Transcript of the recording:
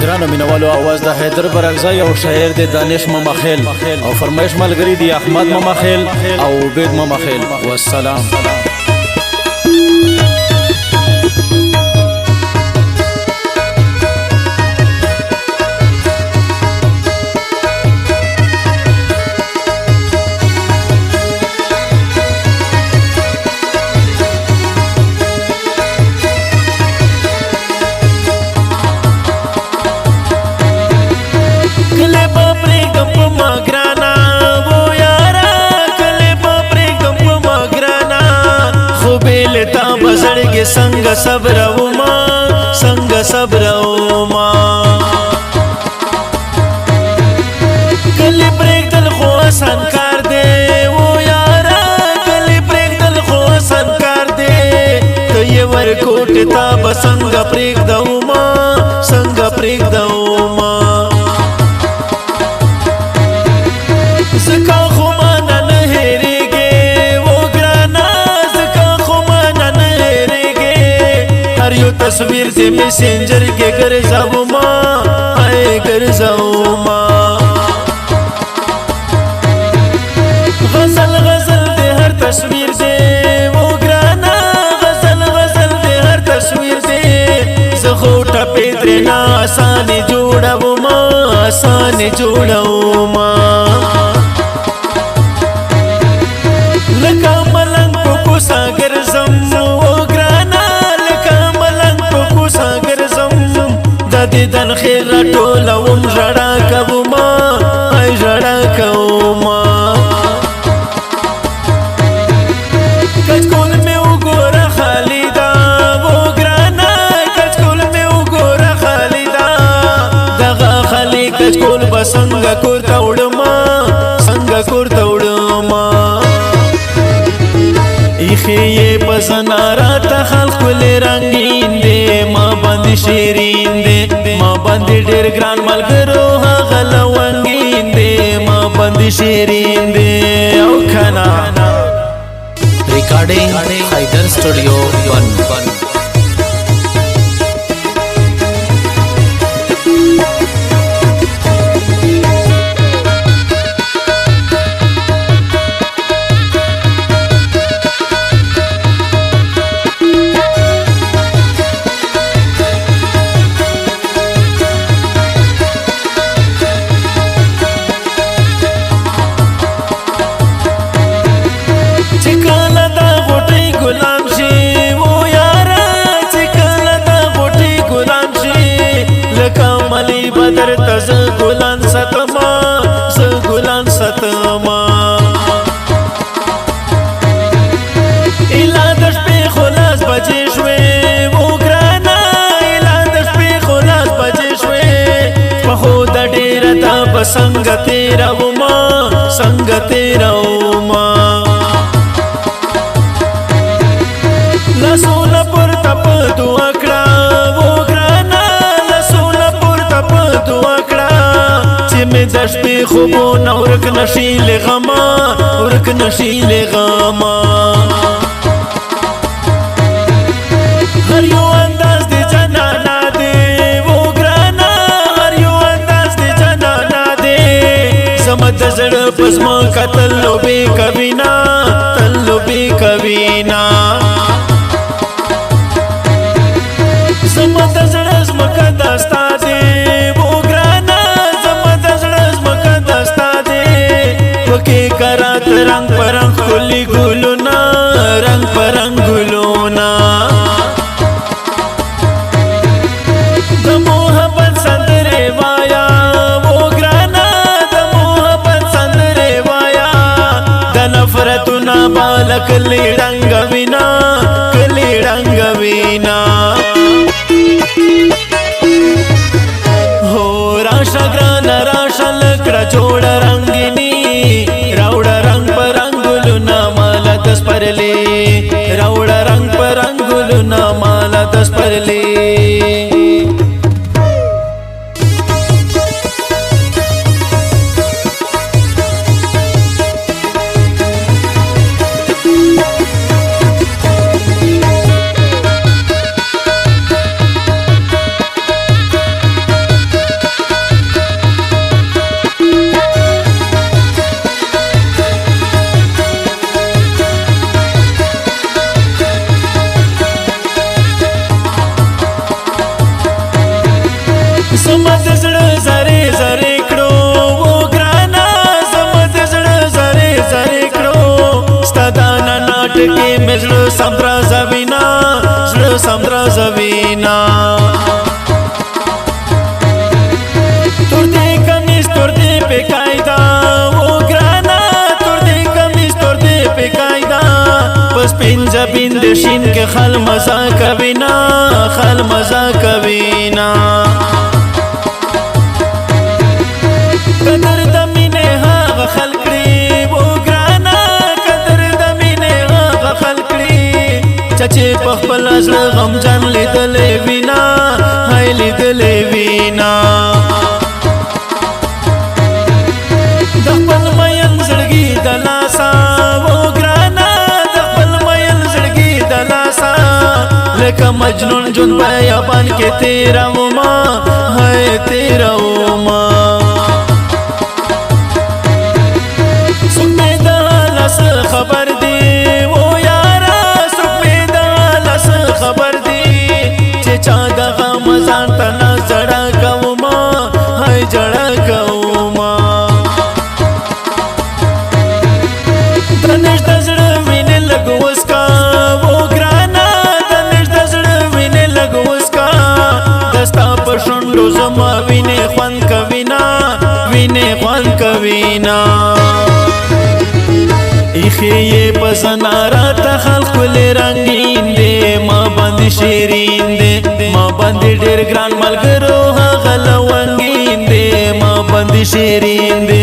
ګرانو مینوالو आवाज د حیدر برغزی او شاعر د دانش ممخیل او فرمایش ملګری دی احمد ممخیل او عبید ممخیل والسلام. संग सबरउमा संग सबरउमा कली ब्रेक दल खो आसान कर दे वो यारा कली ब्रेक दल खो आसान कर दे तो ये वर कोटता बसंग ब्रेक दउमा संग ब्रेक दउमा सका खुमाना नहरेगे वो ग्राना सका खुमाना यो तस्वीर से मैसेंजर के घर जाऊँ माँ आए घर जाऊँ माँ गजल गजल दे हर तस्वीर से वो ग्राना गजल गजल दे हर तस्वीर से ज़खोटा पेदरे ना आसानी जोड़ा वो माँ आसानी जोड़ा वो माँ लका मलंग को सागर जम्मू दे दन خیر ټولوم ژړا کوما ای ژړا کوما کچکول مې وګوره خالدا و ګرانا کچکول مې وګوره خالدا دغه خالي کچکول بسنګ کور ته وړما څنګه کور ته وړما ایخې پسنارا ته خلق له رنگین دې ما باندې شیرین دې ما باندې ډېر ګران ملګرو هغه لونګین دې ما باندې شیرین دې او کنا ریکارډینګ حیدر سټوډیو 1 بدر تز ګلان ستما ز ګلان ستما الا د شپې خلاص بجې شوې و ګرانا الا د شپې خلاص بجې شوې په خو د ډېر تا بسنګ تیرا وما څنګه تیرا وما لاسونه پر تپ دعا کړه د شپې خوبونه ورک نشي له غما ورک نشي له غما هر یو انداز د جنانا دی و ګرانا هر یو انداز د جنانا دی سمد زړه پسما قتل لوبي کبینا تل لوبي کبینا سمد زړه زمکه داستا دی کرات رنگ پرنگ کلی گلونا رنگ پرنگ گلونا د محبت سندره وایا و ګرانا د محبت سندره وایا د نفرتنا بال کلی رنگ وینا کلی رنگ وینا هو راشا ګرانا راشا لکړه جوړ رنگینی دس پرلی راوڑا رنگ پر رنگلو نامالا دس پرلی زما د زړه زری زری کړو و ګرانا زما د زړه زری زری کړو ستادانا ناټکي مزړه سمدرا زوینا زړه سمدرا زوینا تور دې کمیس تور دې په قاعده و ګرانا تور دې کمیس تور دې په قاعده پس پنځه بند شین کې خل مزا کوینا خل مزا کوینا قدر د مینې هغه خلق کړي و ګرانا قدر د مینې هغه خلق کړي چې په خپل زړه غمجن لیدلې وینا هاي لیدلې وینا د خپل مین زړګي د لاسا و ګرانا د خپل مین زړګي د لاسا لکه مجنون جون بیابان کې تیرا وما هاي تیرا وما خبر دی او یارا سپې د لاس خبر دی چې چا دغه مزان ته نه زړه کوما هاي جړه کوما دنش د زړه وینې لګ وسکا و ګرانا دنش د زړه وینې لګ وسکا دستا په شونډو زما وینې خوان کوینا وینې خوان کوینا ایخی پسنارا تا خلق کلی رنگین دے ما باندې شیرین دے ما باندې ډیر ګران ملګرو هغه لونګین دے ما باندې شیرین دے